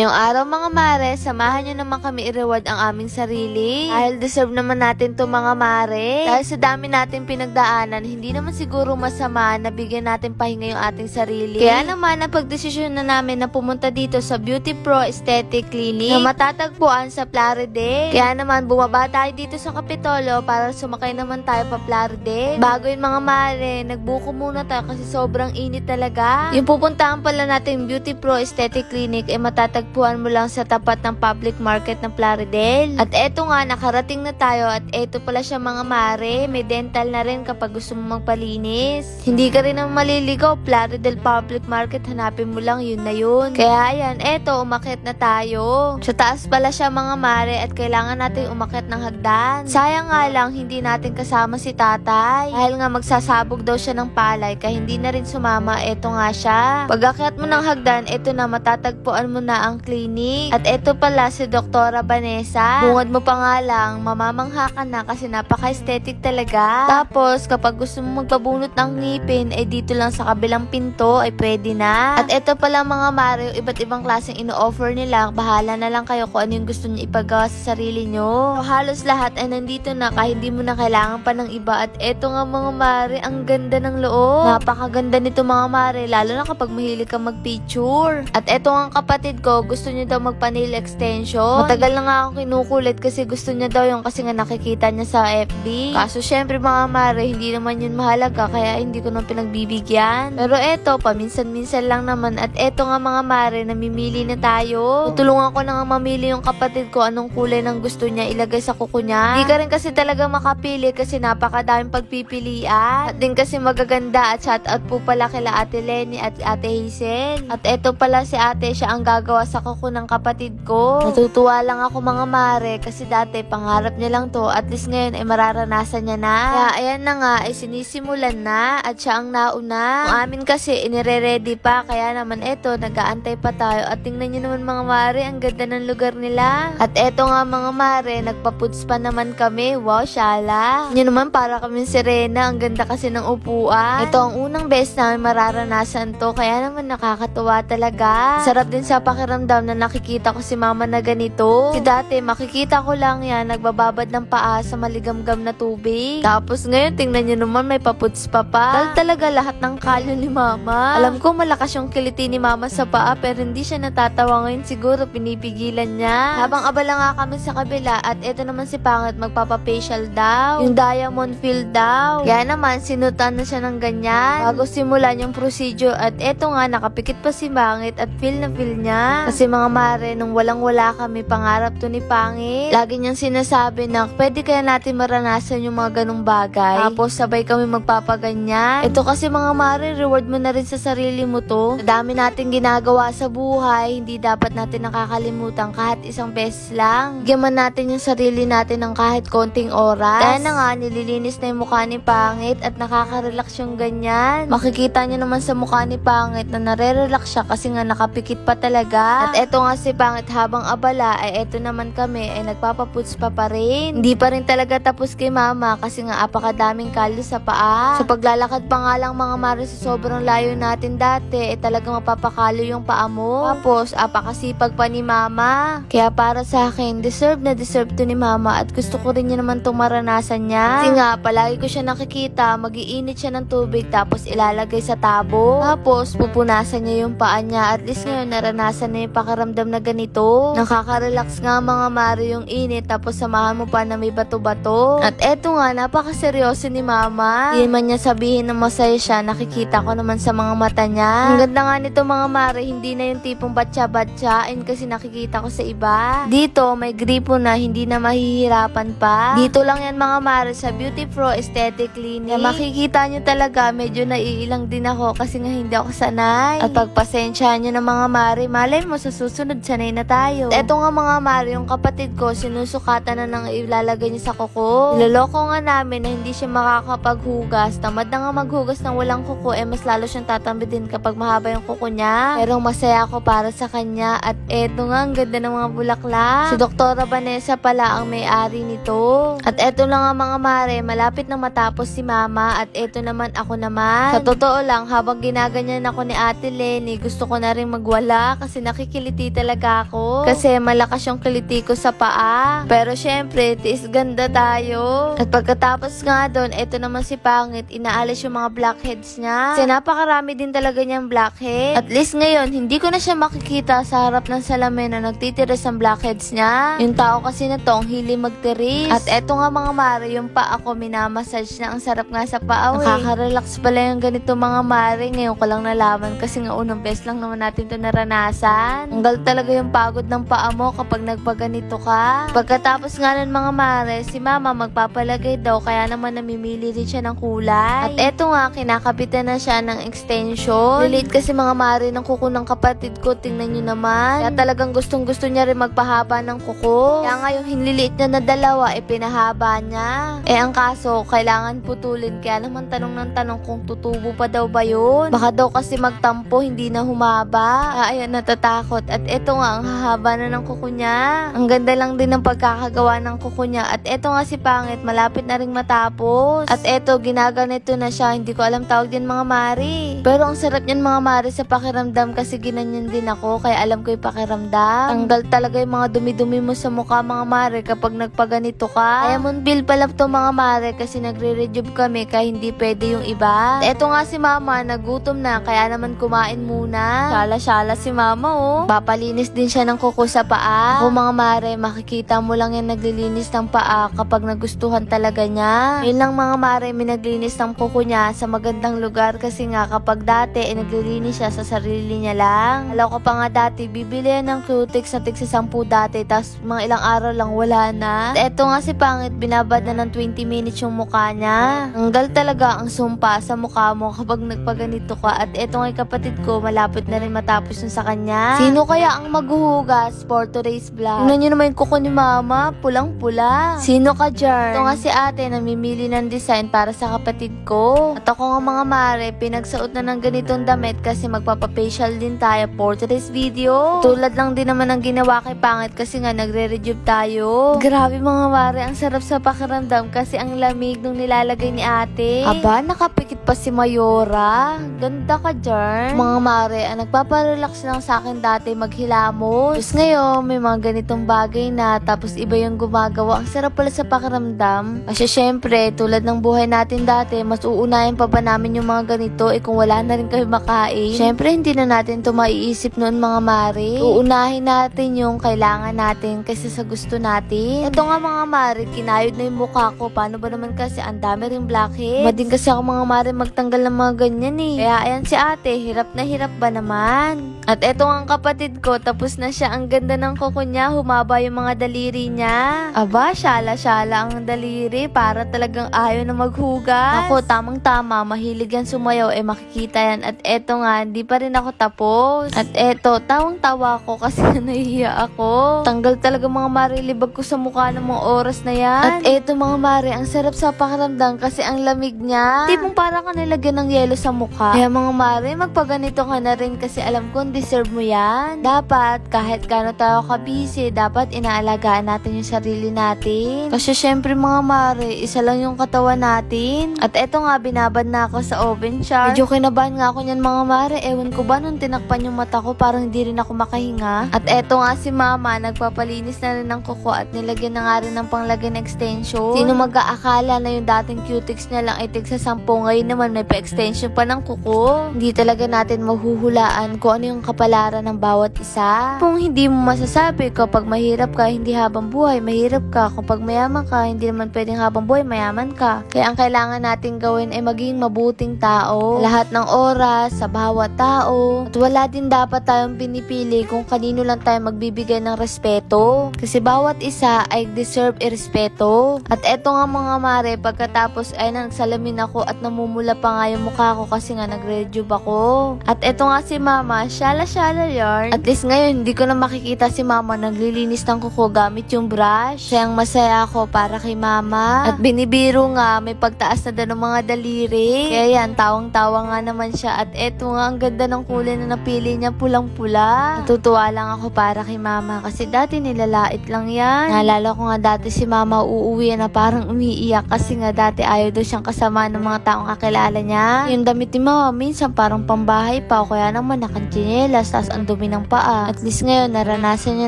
Ngayong araw mga mare, samahan nyo naman kami i-reward ang aming sarili. Dahil deserve naman natin to mga mare. Dahil sa dami natin pinagdaanan, hindi naman siguro masama na bigyan natin pahinga yung ating sarili. Kaya naman, napagdesisyon na namin na pumunta dito sa Beauty Pro Aesthetic Clinic na matatagpuan sa Plaridel. Kaya naman, bumaba tayo dito sa Kapitolyo para sumakay naman tayo pa Plaridel. Bago yun mga mare, nagbuko muna tayo kasi sobrang init talaga. Yung pupuntahan pala natin Beauty Pro Aesthetic Clinic ay matatagpuan mo lang sa tapat ng public market ng Plaridel. At eto nga, nakarating na tayo at eto pala siya mga mare. May dental na rin kapag gusto mo magpalinis. Hindi ka rin naman maliligaw, Plaridel Public Market, hanapin mo lang yun na yun. Kaya ayan, eto, umakyat na tayo. Sa taas pala siya mga mare at kailangan natin umakyat ng hagdan. Sayang nga lang, hindi natin kasama si tatay. Dahil nga magsasabog daw siya ng palay kaya hindi na rin sumama, eto nga siya. Pag akyat mo ng hagdan, eto na, matatagpuan mo na ang clinic. At eto pala si Doktora Vanessa. Bungad mo pa nga lang, mamamangha ka na kasi napaka-aesthetic talaga. Tapos, kapag gusto mo magpabunot ng ngipin, ay dito lang sa kabilang pinto ay pwede na. At eto pala mga mare, iba't ibang klaseng ino-offer nila. Bahala na lang kayo kung ano yung gusto niyo ipagawa sa sarili nyo. So, halos lahat ay nandito na kaya hindi mo na kailangan pa ng iba. At eto nga mga mare, ang ganda ng loob. Napakaganda nito mga mare, lalo na kapag mahilig ka mag-picture. At eto nga kapatid ko, gusto niya daw magpa-nail extension. Matagal na nga ako kinukulit kasi gusto niya daw yung kasi nga nakikita niya sa FB. Kaso syempre mga mare, hindi naman yun mahalaga kaya hindi ko nang pinagbibigyan. Pero eto, paminsan-minsan lang naman. At eto nga mga mare, namimili na tayo. Tutulungan ko na nga mamili yung kapatid ko anong kulay ng gusto niya ilagay sa kuko niya. Hindi ka rin kasi talaga makapili kasi napakadaming pagpipilian. At din kasi magaganda. At shoutout po pala kila Ate Lenny at Ate Hazel. At eto pala si ate, siya ang gagawa sa kuko ng kapatid ko. Natutuwa lang ako mga mare kasi dati pangarap niya lang to, at least ngayon ay mararanasan niya na. Kaya ayan na nga ay sinisimulan na at siya ang nauna. Ang amin kasi inire-ready pa kaya naman eto nag-aantay pa tayo at tingnan niyo naman mga mare, ang ganda ng lugar nila. At eto nga mga mare, nagpaputs pa naman kami. Wow, syala. Yun naman para kami sirena, ang ganda kasi ng upuan. Ito ang unang beses namin mararanasan to kaya naman nakakatuwa talaga. Sarap din sa pakiramdam na nakikita ko si mama na ganito. Si dati makikita ko lang yan nagbababad ng paa sa maligamgam na tubig. Tapos ngayon tingnan niyo naman may paputs pa pa. Talaga lahat ng kalyo ni mama. Alam ko malakas yung kiliti ni mama sa paa pero hindi siya natatawa ngayon, siguro pinipigilan niya. Habang abala nga kami sa kabila at eto naman si Pangit magpapafacial daw. Yung diamond fill daw. Kaya naman sinutan na siya ng ganyan bago simulan yung procedure at eto nga nakapikit pa si Pangit at feel na feel niya. Kasi mga mare, nung walang-wala kami, pangarap to ni Pangit. Lagi niyang sinasabi na pwede kaya natin maranasan yung mga ganong bagay. Tapos sabay kami magpapaganyan. Ito kasi mga mare, reward mo na rin sa sarili mo to. Sa dami natin ginagawa sa buhay, hindi dapat natin nakakalimutan kahit isang beses lang. Bigyan natin yung sarili natin ng kahit konting oras. Kaya na nga, nililinis na yung mukha ni Pangit at nakaka-relax yung ganyan. Makikita niyo naman sa mukha ni Pangit na nare-relax siya kasi nga nakapikit pa talaga. At eto nga si Pangit habang abala ay eto naman kami ay nagpapaputs pa rin. Hindi pa rin talaga tapos kay mama kasi nga apakadaming kalyo sa paa. Sa paglalakad pa nga lang mga mare sa sobrang layo natin dati ay talagang mapapakalo yung paa mo. Tapos apakasipag pa ni mama. Kaya para sa akin, deserve na deserve to ni mama at gusto ko rin niya naman itong maranasan niya. Kasi nga palagi ko siya nakikita, mag-iinit siya ng tubig tapos ilalagay sa tabo. Tapos pupunasan niya yung paa niya. At least ngayon naranasan na yung pakiramdam na ganito. Nakaka-relax nga mga mare yung init tapos samahan mo pa na may bato-bato. At eto nga, napakaseryoso ni mama. Hindi man niya sabihin na masaya siya, nakikita ko naman sa mga mata niya. Ang ganda nga nito mga mare, hindi na yung tipong batsa-batsain kasi nakikita ko sa iba. Dito, may gripo na, hindi na mahihirapan pa. Dito lang yan mga mare sa Beauty Pro Aesthetic Clinic. Na makikita nyo talaga, medyo naiilang din ako kasi nga hindi ako sanay. At pagpasensyahan nyo na mga mare, malay mo sa susunod sanay na tayo. At eto nga mga mare, yung kapatid ko, sinusukatan na nang ilalagay niya sa kuko. Niloloko nga namin na hindi siya makakapaghugas. Tamad na nga maghugas ng walang kuko, mas lalo siyang tatambidin kapag mahaba yung kuko niya. Pero masaya ako para sa kanya. At eto nga, ang ganda ng mga bulaklak. Si Doktora Vanessa pala ang may-ari nito. At eto na nga mga mare, malapit na matapos si mama. At eto naman ako naman. Sa totoo lang, habang ginaganyan ako ni Ate Lenny, gusto ko na rin magwala kasi nakikita makikiliti talaga ako. Kasi malakas yung kiliti ko sa paa. Pero syempre, tiis ganda tayo. At pagkatapos nga doon, eto naman si Pangit, inaalis yung mga blackheads niya. Kasi napakarami din talaga niyang blackhead. At least ngayon, hindi ko na siya makikita sa harap ng salamin na nagtitiris ang blackheads niya. Yung tao kasi na to, ang hili magtiris. At eto nga mga mare, yung paa ko minamassage na, ang sarap nga sa paa. Nakaka-relax pala yung ganito mga mare. Ngayon ko lang nalaman kasi nga unang beses lang naman natin to naranasan. Hanggal talaga yung pagod ng paa mo kapag nagpaganito ka. Pagkatapos nga nun mga mare, si mama magpapalagay daw kaya naman namimili rin siya ng kulay. At eto nga, kinakapitan na siya ng extension. Lilit kasi mga mare ng kuko ng kapatid ko, tingnan nyo naman. Kaya talagang gustong gusto niya rin magpahaba ng kuko. Kaya nga yung hinliliit niya na dalawa, pinahaba niya. Ang kaso, kailangan putulin. Kaya naman tanong ng tanong kung tutubo pa daw ba yun. Baka daw kasi magtampo, hindi na humaba. Ayun, natatakot. At eto nga, ang hahaba na ng kuko niya. Ang ganda lang din ng pagkakagawa ng kuko niya. At eto nga si Pangit, malapit na ring matapos. At eto, ginaganito na siya. Hindi ko alam tawag din mga mari. Pero ang sarap niyan mga mari sa pakiramdam kasi ginanyan din ako. Kaya alam ko yung pakiramdam. Tanggal talaga yung mga dumi-dumi mo sa mukha mga mari kapag nagpaganito ka. Kaya Monbil pala to mga mari kasi nagre-rejuve kami kaya hindi pwede yung iba. At eto nga si mama, nagutom na kaya naman kumain muna. Shala-shala si mama oh. Papalinis din siya ng kuko sa paa. Ako mga mare, makikita mo lang yan naglilinis ng paa kapag nagustuhan talaga niya. Yun lang mga mare, may naglinis ng kuko niya sa magandang lugar kasi nga kapag dati naglilinis siya sa sarili niya lang. Alam ko pa nga dati, bibili yan ng Cutex na tig sa 10 dati tapos mga ilang araw lang wala na. At eto nga si Pangit, binabad na ng 20 minutes yung mukha niya. Hanggal talaga ang sumpa sa mukha mo kapag nagpaganito ka. At eto nga kapatid ko, malapit na rin matapos yun sa kanya. Sino kaya ang maghuhugas for today's vlog? Tingnan nyo naman yung kuko ni mama, pulang-pula. Sino ka dyan? Ito nga si ate, namimili ng design para sa kapatid ko. At ako nga mga mare, pinagsuot na ng ganitong damit kasi magpapafacial din tayo for today's video. Tulad lang din naman ang ginawa kay Pangit kasi nga nagre-rejuve tayo. Grabe mga mare, ang sarap sa pakiramdam kasi ang lamig nung nilalagay ni ate. Aba, nakapikit pa si Mayora. Ganda ka dyan. Mga mare, ang nagpaparelax lang sa akin dati maghilamos. Tapos ngayon, may mga ganitong bagay na tapos iba yung gumagawa. Ang sarap pala sa pakiramdam. Kasi syempre, tulad ng buhay natin dati, mas uunahin pa ba namin yung mga ganito kung wala na rin kayo makain? Syempre, hindi na natin to maiisip noon mga mare. Uunahin natin yung kailangan natin kasi sa gusto natin. Ito nga mga mare, kinayod na yung mukha ko. Paano ba naman kasi ang dami ring blackhead? Mading kasi ako mga mare magtanggal ng mga ganyan eh. Kaya ayan si ate, hirap na hirap ba naman? At eto nga ang kapatid ko, tapos na siya. Ang ganda ng kuko niya, humaba yung mga daliri niya. Aba, syala-syala ang daliri para talagang ayaw na maghugas. Ako, tamang-tama, mahilig yan sumayaw, makikita yan. At eto nga, hindi pa rin ako tapos. At eto, tawang-tawa ako kasi nahihiya ako. Tanggal talaga mga mare, libag ko sa mukha ng mga oras na yan. At eto mga mare, ang sarap sa pakiramdam kasi ang lamig niya. Tipong para ka nilagyan ng yelo sa mukha. Kaya mga mare, magpaganito ka na rin kasi alam ko deserve mo yan. Dapat, kahit gaano tayo ka-busy, dapat inaalagaan natin yung sarili natin. Kasi syempre mga mare, isa lang yung katawan natin. At eto nga, binabad na ako sa oven char. Medyo kinabahan nga ako niyan mga mare. Ewan ko ba nung tinakpan yung mata ko, parang hindi rin ako makahinga. At eto nga si mama, nagpapalinis na rin ng kuko at nilagyan na nga rin ng panglagay na extension. Sino mag-aakala na yung dating Cutex niya lang ay tig sa 10, ngayon naman may pa-extension pa ng kuko. Hindi talaga natin mahuhulaan kung ano yung kapalaran ng bawat isa. Kung hindi mo masasabi kapag mahirap ka, hindi habang buhay, mahirap ka. Kapag mayaman ka, hindi naman pwedeng habang buhay, mayaman ka. Kaya ang kailangan natin gawin ay maging mabuting tao. Lahat ng oras, sa bawat tao. At wala din dapat tayong pinipili kung kanino lang tayo magbibigay ng respeto. Kasi bawat isa ay deserve irespeto. At eto nga mga mare, pagkatapos ay nagsalamin ako at namumula pa nga yung mukha ko kasi nga nagre-rejuve ako. At eto nga si mama, syala-syala yarn. At least ngayon, hindi ko na makikita si mama naglilinis ng kuko gamit yung brush. Sayang masaya ako para kay mama. At binibiro nga, may pagtaas na daw ng mga daliri. Kaya yan, tawang-tawa nga naman siya. At eto nga, ang ganda ng kulay na napili niya, pulang-pula. Natutuwa lang ako para kay mama kasi dati nilalait lang yan. Naalala ko nga dati si mama uuwi na parang umiiyak kasi nga dati ayaw daw siyang kasama ng mga taong kakilala niya. Yung damit ni mama, minsan parang pambahay pa o kaya naman nakachinelas, tas ang dumi ng paa. At least ngayon, naranasan niya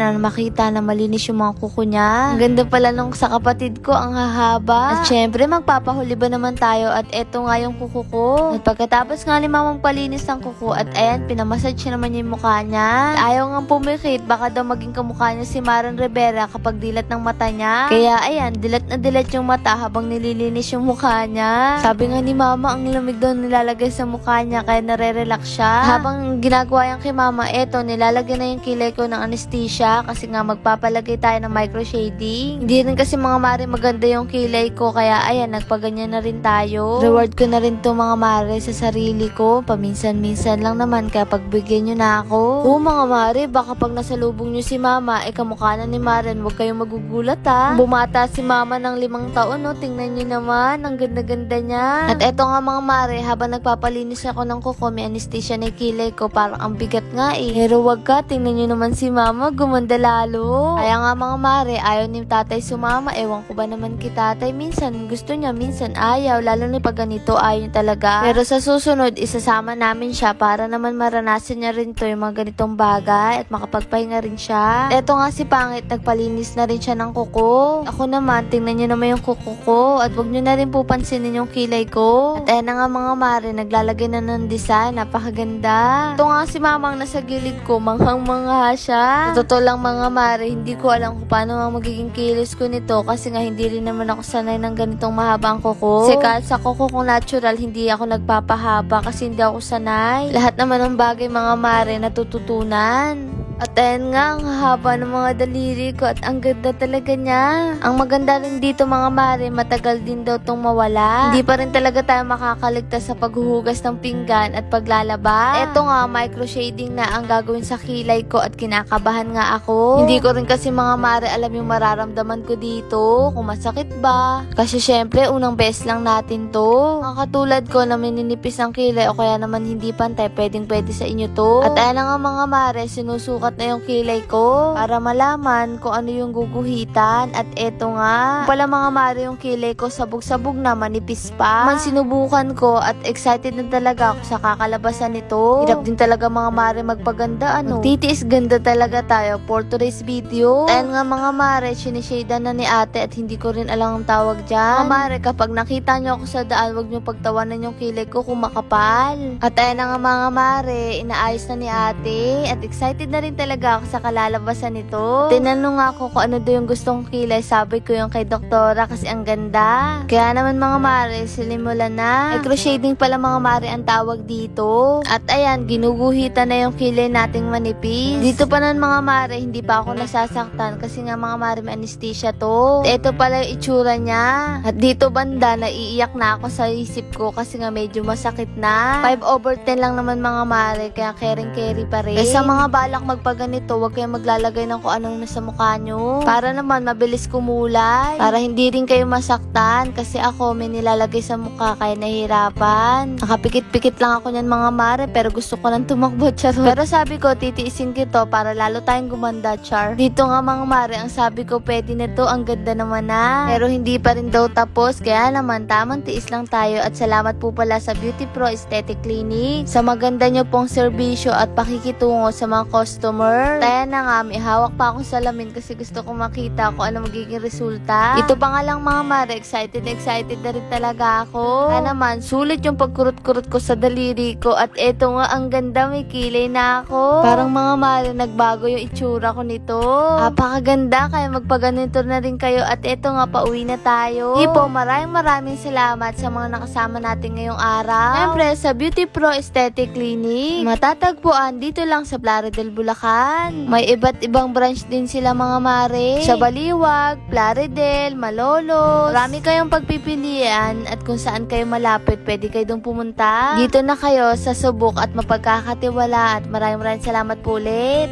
na makita na malinis yung mga kuko niya. Ang ganda pala nung sa kapatid ko, ang hahaba. At syempre, magpapahuli ba naman tayo at eto nga yung kuko ko. At pagkatapos nga ni mamang palinis ng kuko at ayan, pinamassage niya naman yung mukha niya. At ayaw nga pumikit, baka daw maging kamukha niya si Maren Rivera kapag dilat ng mata niya. Kaya ayan, dilat na dilat yung mata habang nililinis yung mukha niya. Sabi nga ni mama, ang lamig daw nilalagay sa mukha niya kaya nare-relax siya. Habang ginagawa yan kay mama, eto, nilalagay na yung kilay ko ng anesthesia kasi nga magpapalagay tayo ng micro shading. Hindi rin kasi mga mare maganda yung kilay ko kaya ayan, nagpaganyan na rin tayo. Reward ko na rin to mga mare sa sarili ko. Paminsan-minsan lang naman kaya pagbigyan nyo na ako. Oo mga mare, baka pag nasalubong nyo si mama, kamukha na ni Maren, huwag kayong magugulat ha. Bumata si mama ng 5 taon, no? Tingnan nyo naman, ang ganda-ganda niya. At eto nga mga mare, habang nagpapalinis ako ng kuko, may anesthesia na kilay ko, parang ang bigat nga eh. Pero wag ka, tingnan nyo naman si mama, gumanda lalo. Kaya nga mga mare, ayaw ni tatay sumama, ewan ko ba naman kay tatay, minsan gusto niya, minsan ayaw, lalo ni pag ganito, ayaw niya talaga. Pero sa susunod, isasama namin siya para naman maranasan niya rin to yung mga ganitong bagay at makapagpahinga rin siya. Eto nga si Pangit, nagpalinis na rin siya ng kuko. Ako naman, tingnan nyo naman yung kuko ko at wag nyo na rin pupansinin yung kilay ko. At ayan na nga mga mare, naglalagay na ng design, napakaganda. Ito nga si mamang nasa gilid ko, manghang-mangha siya. Sa totoo lang mga mare, hindi ko alam kung paano ang magiging kilos ko nito kasi nga hindi rin naman ako sanay ng ganitong mahaba ang kuko. Kasi kahit sa kuko kong natural, hindi ako nagpapahaba kasi hindi ako sanay. Lahat naman ng bagay mga mare natututunan. At ayan nga, ang haba ng mga daliri ko at ang ganda talaga niya. Ang maganda rin dito mga mare, matagal din daw tong mawala. Hindi pa rin talaga tayo makakaligtas sa paghuhugas ng pinggan at paglalaba. Eto nga, micro shading na ang gagawin sa kilay ko at kinakabahan nga ako. Hindi ko rin kasi mga mare alam yung mararamdaman ko dito, kung masakit ba. Kasi syempre, unang beses lang natin to. Ang katulad ko na mininipis ang kilay o kaya naman hindi pantay, pwede sa inyo to. At ayan na nga mga mare, sinusukat na yung kilay ko para malaman kung ano yung guguhitan. At eto nga, pala mga mare yung kilay ko sabog-sabog na, manipis pa. Man sinubukan ko at excited na talaga ako sa kakalabasan nito. Hirap din talaga mga mare magpaganda, ano. Magtitiis ganda talaga tayo for today's video. Ayan nga mga mare, sinishade na ni ate at hindi ko rin alam ang tawag dyan. Mga mare, kapag nakita nyo ako sa daan, wag nyo pagtawanan yung kilay ko kung makapal. At ayan na nga mga mare, inaayos na ni ate at excited na rin talaga ako sa kalalabasan nito. Tinanong ako kung ano daw yung gustong kilay. Sabi ko yung kay doktora kasi ang ganda. Kaya naman mga mare, silimulan na. Micro shading pala mga mare ang tawag dito. At ayan, ginuguhitan na yung kilay nating manipis. Dito pa nun mga mare, hindi pa ako nasasaktan kasi nga mga mare may anesthesia to. At ito pala yung itsura niya. At dito banda, naiiyak na ako sa isip ko kasi nga medyo masakit na. 5/10 lang naman mga mare, kaya caring-carry pa rin. Sa mga balak pag ganito, huwag kayong maglalagay ng kung anong nasa mukha nyo. Para naman mabilis kumulay. Para hindi rin kayo masaktan. Kasi ako may nilalagay sa mukha kaya nahihirapan. Nakapikit-pikit lang ako niyan mga mare pero gusto ko nang tumakbo, charot. Pero sabi ko titiisin ko para lalo tayong gumanda, char. Dito nga mga mare, ang sabi ko pwede na to, ang ganda naman na. Pero hindi pa rin daw tapos kaya naman tamang tiis lang tayo. At salamat po pala sa Beauty Pro Aesthetic Clinic sa maganda nyo pong serbisyo at pakikitungo sa mga customer. Kaya na nga, may hawak pa akong salamin kasi gusto kong makita kung ano magiging resulta. Ito pa nga lang mga mare, excited na rin talaga ako. Kaya naman, sulit yung pagkurot-kurot ko sa daliri ko at eto nga, ang ganda, may kilay na ako. Parang mga mare, nagbago yung itsura ko nito. Apakaganda, kaya magpaganito na rin kayo at eto nga, pauwi na tayo. Ipo, maraming salamat sa mga nakasama natin ngayong araw. Siyempre, sa Beauty Pro Aesthetic Clinic, matatagpuan dito lang sa Plaridel, Bulacan. May iba't ibang branch din sila mga mare. Sa Baliwag, Plaridel, Malolos. Marami kayong pagpipilian at kung saan kayo malapit, pwede kayo dong pumunta. Dito na kayo sa subok at mapagkakatiwala at maraming salamat po ulit.